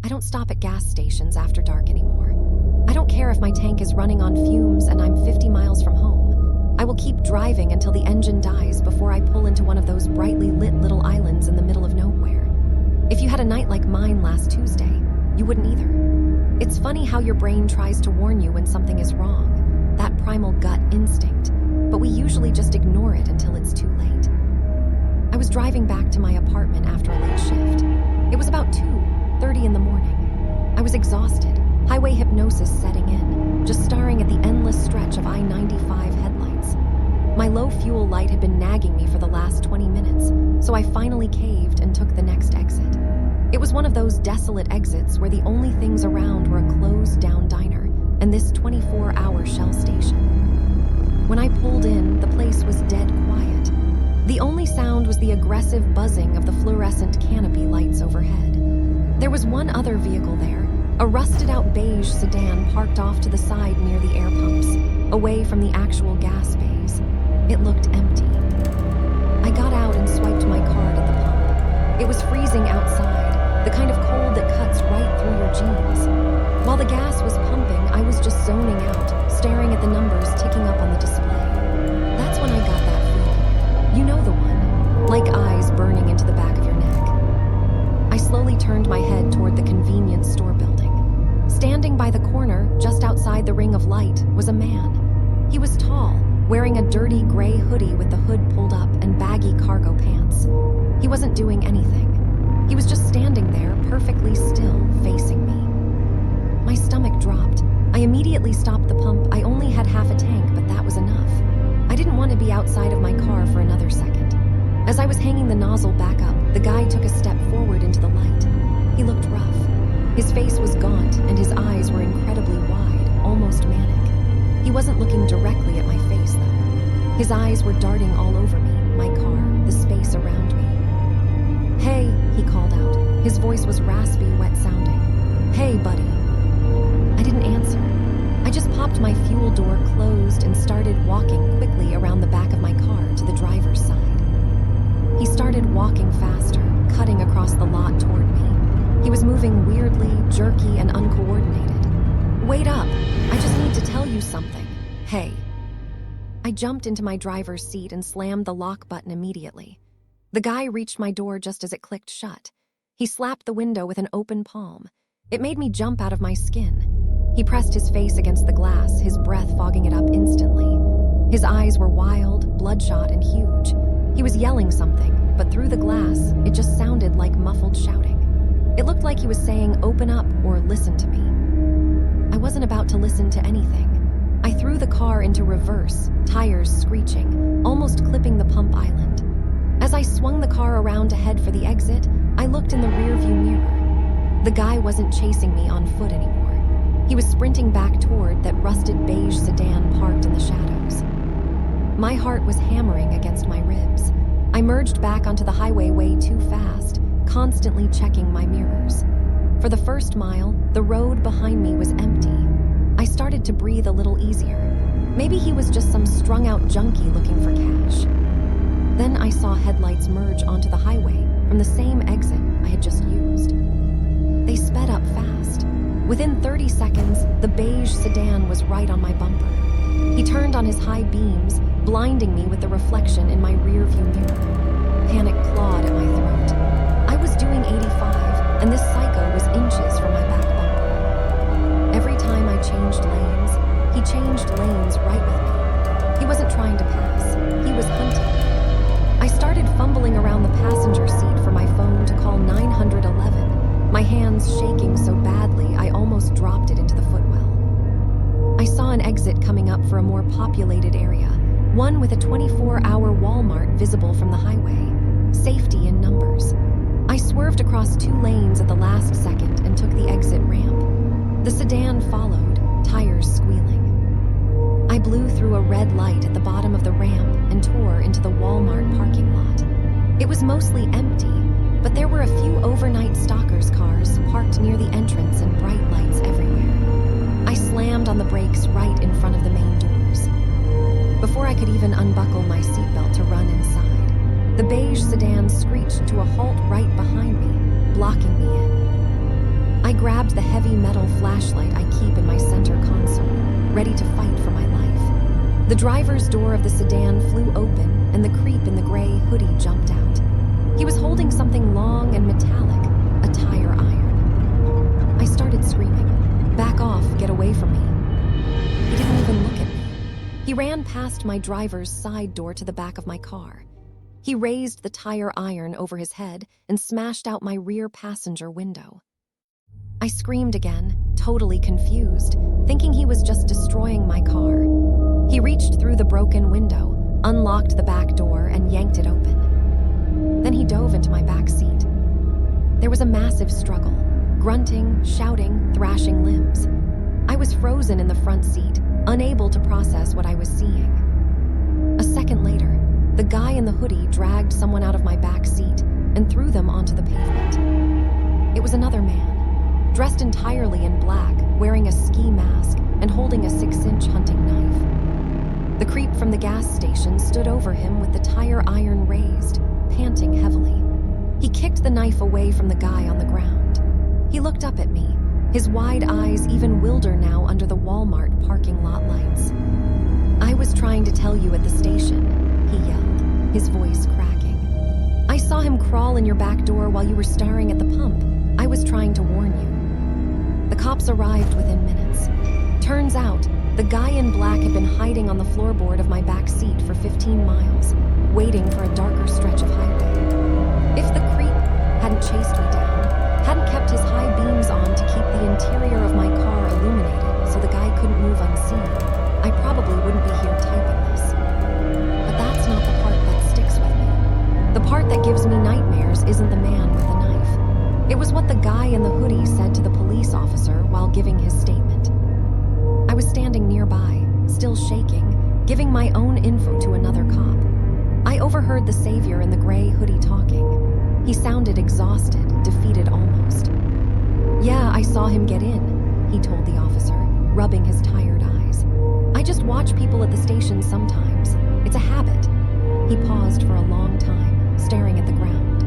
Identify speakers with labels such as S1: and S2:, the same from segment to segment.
S1: I don't stop at gas stations after dark anymore. I don't care if my tank is running on fumes and I'm 50 miles from home. I will keep driving until the engine dies before I pull into one of those brightly lit little islands in the middle of nowhere. If you had a night like mine last Tuesday, you wouldn't either. It's funny how your brain tries to warn you when something is wrong, that primal gut instinct, but we usually just ignore it until it's too late. I was driving back to my apartment after a late shift. It was about 2:30 in the morning. I was exhausted, highway hypnosis setting in, just staring at the endless stretch of I-95 headlights. My low fuel light had been nagging me for the last 20 minutes, so I finally caved and took the next exit. It was one of those desolate exits where the only things around were a closed-down diner and this 24-hour Shell station. When I pulled in, the place was dead quiet. The only sound was the aggressive buzzing of the fluorescent canopy lights overhead. There was one other vehicle there, a rusted-out beige sedan parked off to the side near the air pumps, away from the actual gas bays. It looked empty. I got out and swiped my card at the pump. It was freezing outside, the kind of cold that cuts right through your jeans. While the gas was pumping, I was just zoning out, staring at the numbers ticking up on the display. That's when I got that feeling. You know the one, like eyes burning into the back of your neck. I slowly turned my head toward the convenience store building. Standing by the corner, just outside the ring of light, was a man. He was tall, wearing a dirty gray hoodie with the hood pulled up and baggy cargo pants. He wasn't doing anything. He was just standing there, perfectly still, facing me. My stomach dropped. I immediately stopped the pump. I only had half a tank, but that was enough. I didn't want to be outside of my car for another second. As I was hanging the nozzle back up, the guy took a step forward into the light. He looked rough. His face was gaunt, and his eyes were incredibly wide, almost manic. He wasn't looking directly at my face, though. His eyes were darting all over me, my car, the space around me. "Hey," he called out. His voice was raspy, wet-sounding. "Hey, buddy." I didn't answer. I just popped my fuel door closed and started walking quickly around the back of my car to the driver's side. He started walking faster, cutting across the lot toward me. He was moving weirdly, jerky, and uncoordinated. "Wait up! I just need to tell you something. Hey." I jumped into my driver's seat and slammed the lock button immediately. The guy reached my door just as it clicked shut. He slapped the window with an open palm. It made me jump out of my skin. He pressed his face against the glass, his breath fogging it up instantly. His eyes were wild, bloodshot, and huge. He was yelling something, but through the glass, it just sounded like muffled shouting. It looked like he was saying, "Open up," or "Listen to me." I wasn't about to listen to anything. I threw the car into reverse, tires screeching, almost clipping the pump island. As I swung the car around to head for the exit, I looked in the rearview mirror. The guy wasn't chasing me on foot anymore. He was sprinting back toward that rusted beige sedan parked in the shadows. My heart was hammering against my ribs. I merged back onto the highway way too fast, constantly checking my mirrors. For the first mile, the road behind me was empty. I started to breathe a little easier. Maybe he was just some strung-out junkie looking for cash. Then I saw headlights merge onto the highway from the same exit I had just used. They sped up fast. Within 30 seconds, the beige sedan was right on my bumper. He turned on his high beams, blinding me with the reflection in my rearview mirror. Panic clawed at my throat. I was doing 85, and this psycho was inches from my back bumper. Every time I changed lanes, he changed lanes right with me. He wasn't trying to pass. He was hunting. I started fumbling around the passenger seat for my phone to call 911, my hands shaking so badly I almost dropped it into the footwell. I saw an exit coming up for a more populated area, one with a 24-hour Walmart visible from the highway. Safety in numbers. I swerved across 2 lanes at the last second and took the exit ramp. The sedan followed, tires squealing. I blew through a red light at the bottom of the ramp and tore into the Walmart parking lot. It was mostly empty, but there were a few overnight stalkers' cars parked near the entrance and bright lights everywhere. I slammed on the brakes right in front of the main doors. Before I could even unbuckle my seatbelt to run inside, the beige sedan screeched to a halt right behind me, blocking me in. I grabbed the heavy metal flashlight I keep in my center console, ready to fight for my life. The driver's door of the sedan flew open, and the creep in the gray hoodie jumped out. He was holding something long and metallic, a tire iron. I started screaming, "Back off, get away from me." He didn't even look at me. He ran past my driver's side door to the back of my car. He raised the tire iron over his head and smashed out my rear passenger window. I screamed again, totally confused, thinking he was just destroying my car. He reached through the broken window, unlocked the back door, and yanked it open. Then he dove into my back seat. There was a massive struggle, grunting, shouting, thrashing limbs. I was frozen in the front seat, unable to process what I was seeing. A second later, the guy in the hoodie dragged someone out of my back seat and threw them onto the pavement. It was another man, dressed entirely in black, wearing a ski mask and holding a 6-inch hunting knife. The creep from the gas station stood over him with the tire iron raised, panting heavily. He kicked the knife away from the guy on the ground. He looked up at me, his wide eyes even wilder now under the Walmart parking lot lights. "I was trying to tell you at the station," he yelled, his voice cracking. "I saw him crawl in your back door while you were staring at the pump. I was trying to warn you." The cops arrived within minutes. Turns out, the guy in black had been hiding on the floorboard of my back seat for 15 miles, waiting for a darker stretch of highway. If the creep hadn't chased me down, hadn't kept his high beams on to keep the interior of my car illuminated so the guy couldn't move unseen, I probably wouldn't be here typing this. But that's not the part that sticks with me. The part that gives me nightmares isn't the man with the knife. It was what the guy in the hoodie said to the police officer while giving his statement. I was standing nearby, still shaking, giving my own info to another cop. I overheard the savior in the gray hoodie talking. He sounded exhausted, defeated almost. "Yeah, I saw him get in," he told the officer, rubbing his tired eyes. "I just watch people at the station sometimes. It's a habit." He paused for a long time, staring at the ground.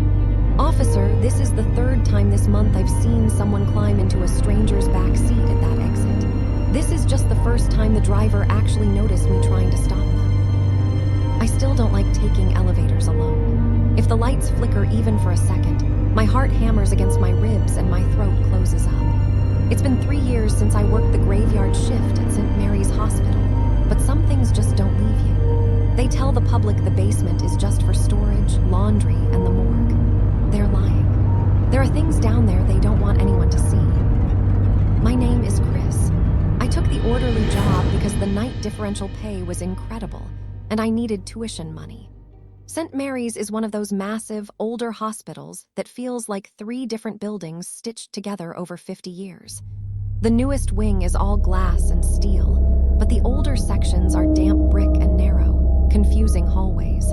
S1: "Officer, this is the third time this month I've seen someone climb into a stranger's back seat at that exit. This is just the first time the driver actually noticed me trying to stop them. I still don't like taking elevators alone. If the lights flicker even for a second, my heart hammers against my ribs and my throat closes up. It's been 3 years since I worked the graveyard shift at St. Mary's Hospital, but some things just don't leave you. They tell the public the basement is just for storage, laundry, and the morgue. They're lying. There are things down there they don't want anyone to see. My name is Chris. I took the orderly job because the night differential pay was incredible, and I needed tuition money. St. Mary's is one of those massive, older hospitals that feels like 3 different buildings stitched together over 50 years. The newest wing is all glass and steel, but the older sections are damp brick and narrow, confusing hallways.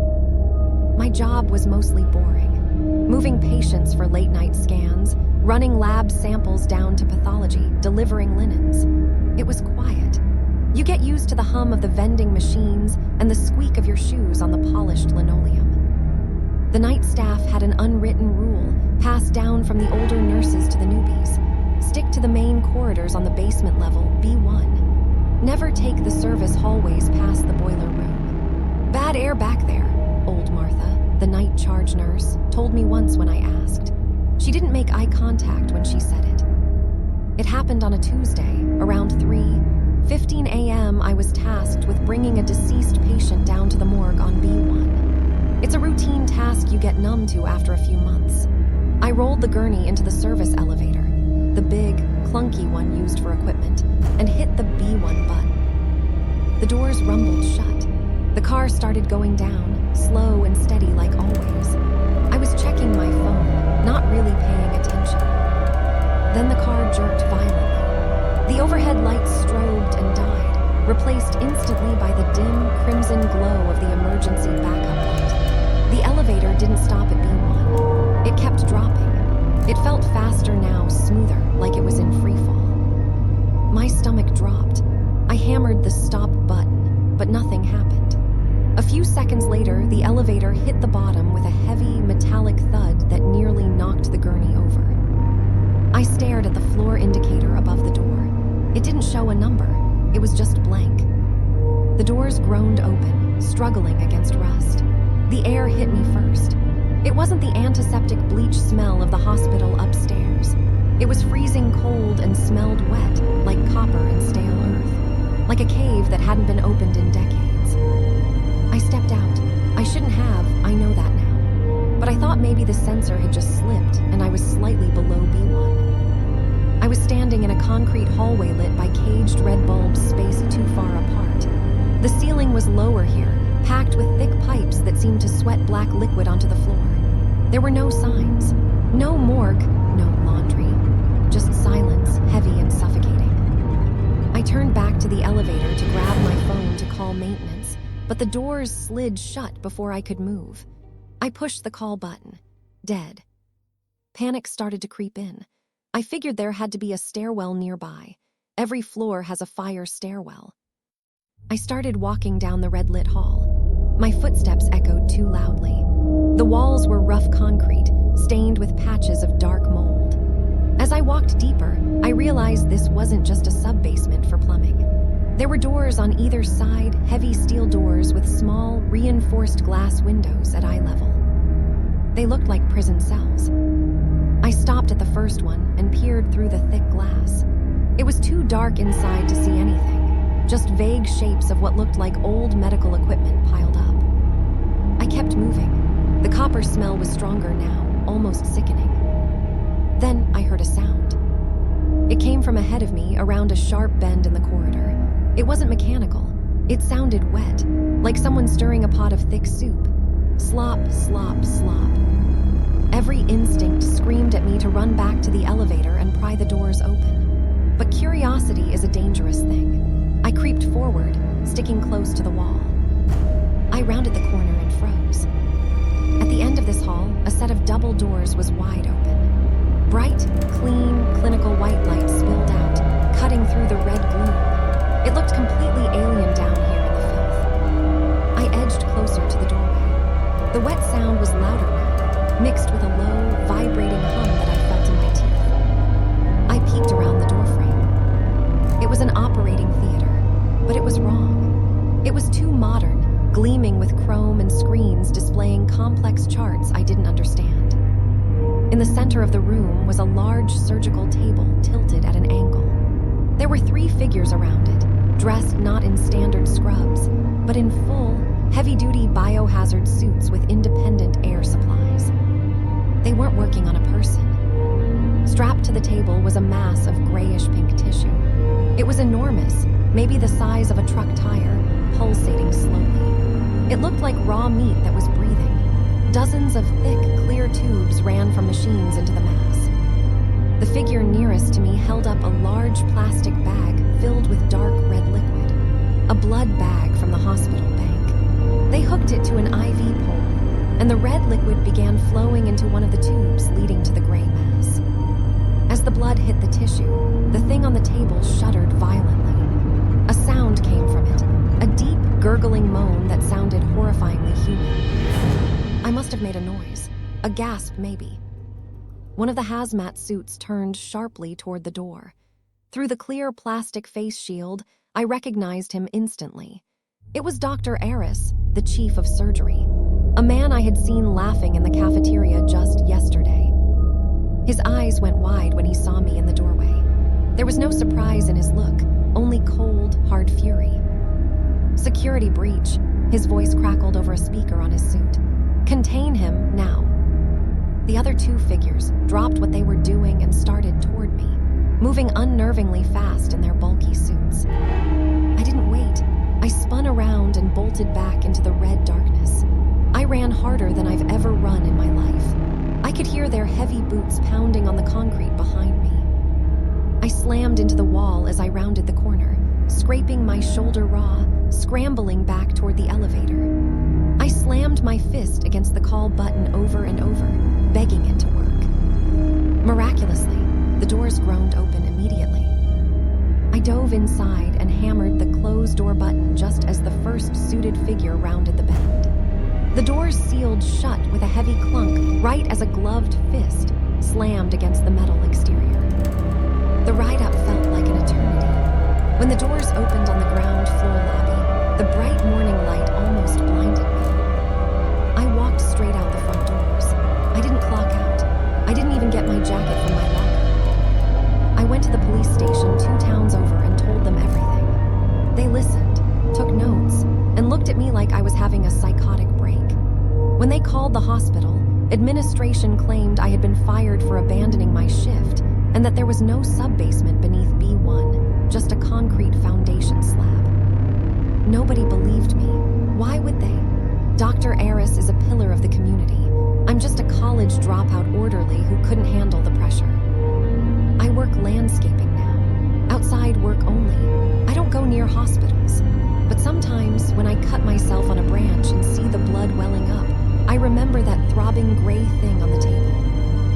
S1: My job was mostly boring. Moving patients for late-night scans, running lab samples down to pathology, delivering linens. It was quiet. You get used to the hum of the vending machines and the squeak of your shoes on the polished linoleum. The night staff had an unwritten rule passed down from the older nurses to the newbies. Stick to the main corridors on the basement level, B1. Never take the service hallways past the boiler room. "Bad air back there," old Martha, the night charge nurse, told me once when I asked. She didn't make eye contact when she said it. It happened on a Tuesday, around 3:15 a.m. I was tasked with bringing a deceased patient down to the morgue on B1. It's a routine task you get numb to after a few months. I rolled the gurney into the service elevator, the big, clunky one used for equipment, and hit the B1 button. The doors rumbled shut. The car started going down, slow and steady like always. I was checking my phone, not really paying attention. Then the car jerked violently. The overhead lights strobed and died, replaced instantly by the dim, crimson glow of the emergency backup light. The elevator didn't stop at B1. It kept dropping. It felt faster now, smoother, like it was in freefall. My stomach dropped. I hammered the stop button, but nothing happened. A few seconds later, the elevator hit the bottom with a heavy, metallic thud that nearly knocked the gurney over. I stared at the floor indicator above the door. It didn't show a number, it was just blank. The doors groaned open, struggling against rust. The air hit me first. It wasn't the antiseptic bleach smell of the hospital upstairs. It was freezing cold and smelled wet, like copper and stale earth. Like a cave that hadn't been opened in decades. I stepped out. I shouldn't have, I know that now. But I thought maybe the sensor had just slipped and I was slightly below B1. I was standing in a concrete hallway lit by caged red bulbs spaced too far apart. The ceiling was lower here, packed with thick pipes that seemed to sweat black liquid onto the floor. There were no signs. No morgue, no laundry. Just silence, heavy and suffocating. I turned back to the elevator to grab my phone to call maintenance, but the doors slid shut before I could move. I pushed the call button. Dead. Panic started to creep in. I figured there had to be a stairwell nearby. Every floor has a fire stairwell. I started walking down the red-lit hall. My footsteps echoed too loudly. The walls were rough concrete, stained with patches of dark mold. As I walked deeper, I realized this wasn't just a sub-basement for plumbing. There were doors on either side, heavy steel doors with small, reinforced glass windows at eye level. They looked like prison cells. I stopped at the first one and peered through the thick glass. It was too dark inside to see anything, just vague shapes of what looked like old medical equipment piled up. I kept moving. The copper smell was stronger now, almost sickening. Then I heard a sound. It came from ahead of me, around a sharp bend in the corridor. It wasn't mechanical. It sounded wet, like someone stirring a pot of thick soup. Slop, slop, slop. Every instinct screamed at me to run back to the elevator and pry the doors open. But curiosity is a dangerous thing. I creeped forward, sticking close to the wall. I rounded the corner and froze. At the end of this hall, a set of double doors was wide open. Bright, clean, clinical white light spilled out, cutting through the red gloom. It looked completely alien down here in the filth. I edged closer to the doorway. The wet sound was louder now, mixed with a low, vibrating hum that I felt in my teeth. I peeked around the doorframe. It was an operating theater, but it was wrong. It was too modern, gleaming with chrome and screens displaying complex charts I didn't understand. In the center of the room was a large surgical table tilted at an angle. There were 3 figures around it, dressed not in standard scrubs, but in full, heavy-duty biohazard suits with independent air supplies. They weren't working on a person. Strapped to the table was a mass of grayish-pink tissue. It was enormous, maybe the size of a truck tire, pulsating slowly. It looked like raw meat that was breathing. Dozens of thick, clear tubes ran from machines into the mass. The figure nearest to me held up a large plastic bag filled with dark red liquid. A blood bag from the hospital bank. They hooked it to an IV pole, and the red liquid began flowing into one of the tubes leading to the gray mass. As the blood hit the tissue, the thing on the table shuddered violently. A sound came from it, a deep, gurgling moan that sounded horrifyingly human. I must have made a noise, a gasp maybe. One of the hazmat suits turned sharply toward the door. Through the clear plastic face shield, I recognized him instantly. It was Dr. Aris, the chief of surgery, a man I had seen laughing in the cafeteria just yesterday. His eyes went wide when he saw me in the doorway. There was no surprise in his look, only cold, hard fury. "Security breach," his voice crackled over a speaker on his suit. "Contain him, now." The other 2 figures dropped what they were doing and started toward me, moving unnervingly fast in their bulky suits. I didn't wait. I spun around and bolted back into the red darkness. I ran harder than I've ever run in my life. I could hear their heavy boots pounding on the concrete behind me. I slammed into the wall as I rounded the corner, scraping my shoulder raw, scrambling back toward the elevator. I slammed my fist against the call button over and over, begging it to work. Miraculously, the doors groaned open immediately. I dove inside and hammered the close door button just as the first suited figure rounded the bend. The doors sealed shut with a heavy clunk right as a gloved fist slammed against the metal exterior. station 2 towns over and told them everything. They listened, took notes, and looked at me like I was having a psychotic break. When they called the hospital, administration claimed I had been fired for abandoning my shift and that there was no sub-basement beneath B1, just a concrete foundation slab. Nobody believed me. Why would they? Dr. Aris is a pillar of the community. I'm just a college dropout orderly who couldn't handle the pressure. I work landscaping now. Outside work only. I don't go near hospitals. But sometimes, when I cut myself on a branch and see the blood welling up, I remember that throbbing gray thing on the table.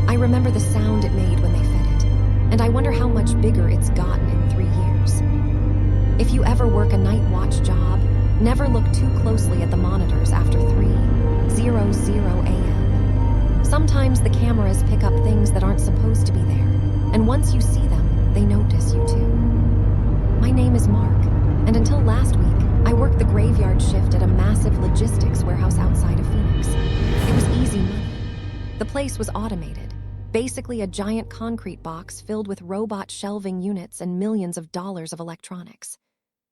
S1: I remember the sound it made when they fed it. And I wonder how much bigger it's gotten in 3 years. If you ever work a night watch job, never look too closely at the monitors after 3:00 a.m. Sometimes the cameras pick up things that aren't supposed to be there, and once you see them, they notice you too. My name is Mark, and until last week, I worked the graveyard shift at a massive logistics warehouse outside of Phoenix. It was easy money. The place was automated, basically a giant concrete box filled with robot shelving units and millions of dollars of electronics.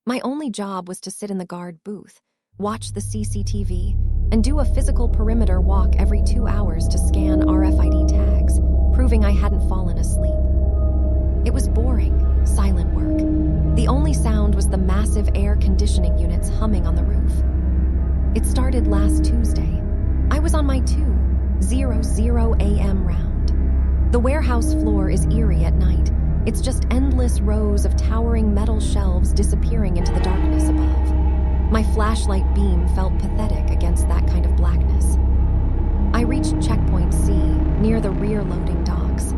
S1: My only job was to sit in the guard booth, watch the CCTV, and do a physical perimeter walk every 2 hours to scan RFID tags, proving I hadn't fallen asleep. It was boring, silent work. The only sound was the massive air conditioning units humming on the roof. It started last Tuesday. I was on my 2:00 a.m. round. The warehouse floor is eerie at night. It's just endless rows of towering metal shelves disappearing into the darkness above. My flashlight beam felt pathetic against that kind of blackness. I reached checkpoint C, near the rear loading docks.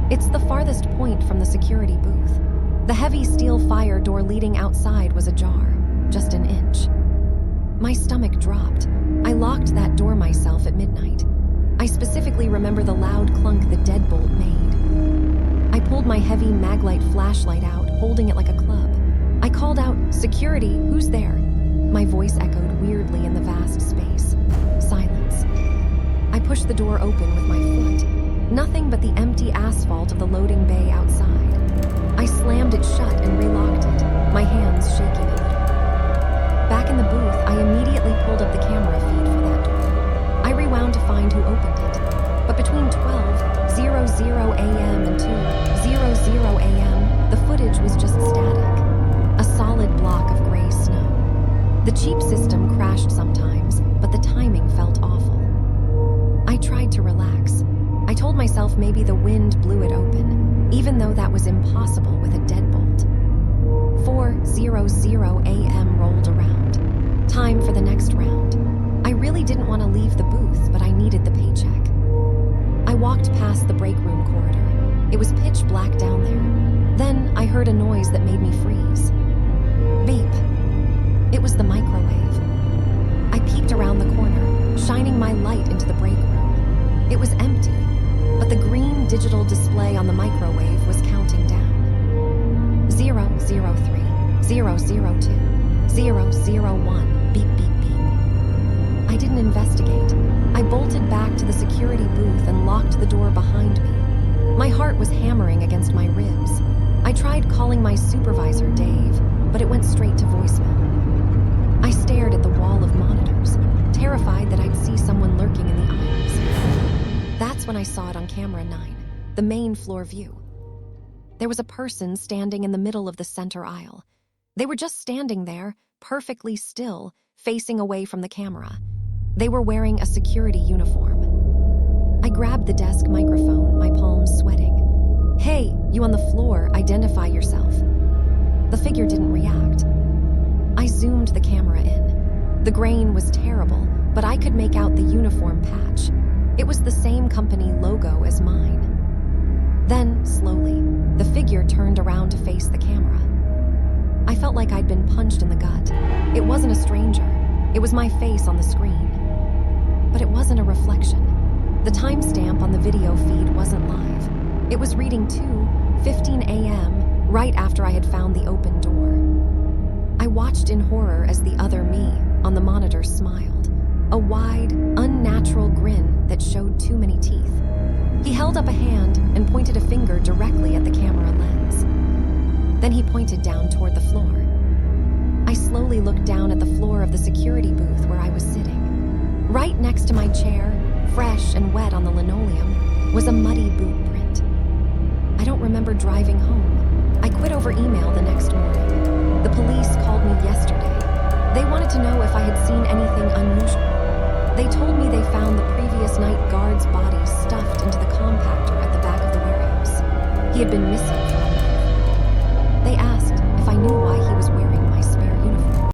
S1: It's the farthest point from the security booth. The heavy steel fire door leading outside was ajar, just an inch. My stomach dropped. I locked that door myself at midnight. I specifically remember the loud clunk the deadbolt made. I pulled my heavy Maglite flashlight out, holding it like a club. I called out, "Security, who's there?" My voice echoed weirdly in the vast space. Silence. I pushed the door open with my foot. Nothing but the empty asphalt of the loading bay outside. I slammed it shut and relocked it, my hands shaking a little. Back in the booth, I immediately pulled up the camera feed for that door. I rewound to find who opened it. But between 12:00 a.m. and 2:00 a.m., the footage was just static. A solid block of gray snow. The cheap system crashed sometimes, but the timing felt awful. I tried to relax. I told myself maybe the wind blew it open, even though that was impossible with a deadbolt. 4:00 a.m. rolled around. Time for the next round. I really didn't want to leave the booth, but I needed the paycheck. I walked past the break room corridor. It was pitch black down there. Then I heard a noise that made me freeze. Beep. It was the microwave. I peeked around the corner, shining my light into the break room. It was empty, but the green digital display on the microwave was counting down. 0:03, 0:02, 0:01, beep, beep, beep. I didn't investigate. I bolted back to the security booth and locked the door behind me. My heart was hammering against my ribs. I tried calling my supervisor, Dave, but it went straight to voicemail. I stared at the wall of monitors, terrified that I'd see someone lurking in the aisles. That's when I saw it on camera 9, the main floor view. There was a person standing in the middle of the center aisle. They were just standing there, perfectly still, facing away from the camera. They were wearing a security uniform. I grabbed the desk microphone, my palms sweating. "Hey, you on the floor, identify yourself." The figure didn't react. I zoomed the camera in. The grain was terrible, but I could make out the uniform patch. It was the same company logo as mine. Then, slowly, the figure turned around to face the camera. I felt like I'd been punched in the gut. It wasn't a stranger. It was my face on the screen. But it wasn't a reflection. The timestamp on the video feed wasn't live. It was reading 2:15 a.m., right after I had found the open door. I watched in horror as the other me, on the monitor, smiled. A wide, unnatural grin that showed too many teeth. He held up a hand and pointed a finger directly at the camera lens. Then he pointed down toward the floor. I slowly looked down at the floor of the security booth where I was sitting. Right next to my chair, fresh and wet on the linoleum, was a muddy boot print. I don't remember driving home. I quit over email the next morning. The police called me yesterday. They wanted to know if I had seen anything unusual. They told me they found the previous night guard's body stuffed into the compactor at the back of the warehouse. He had been missing for a month. They asked if I knew why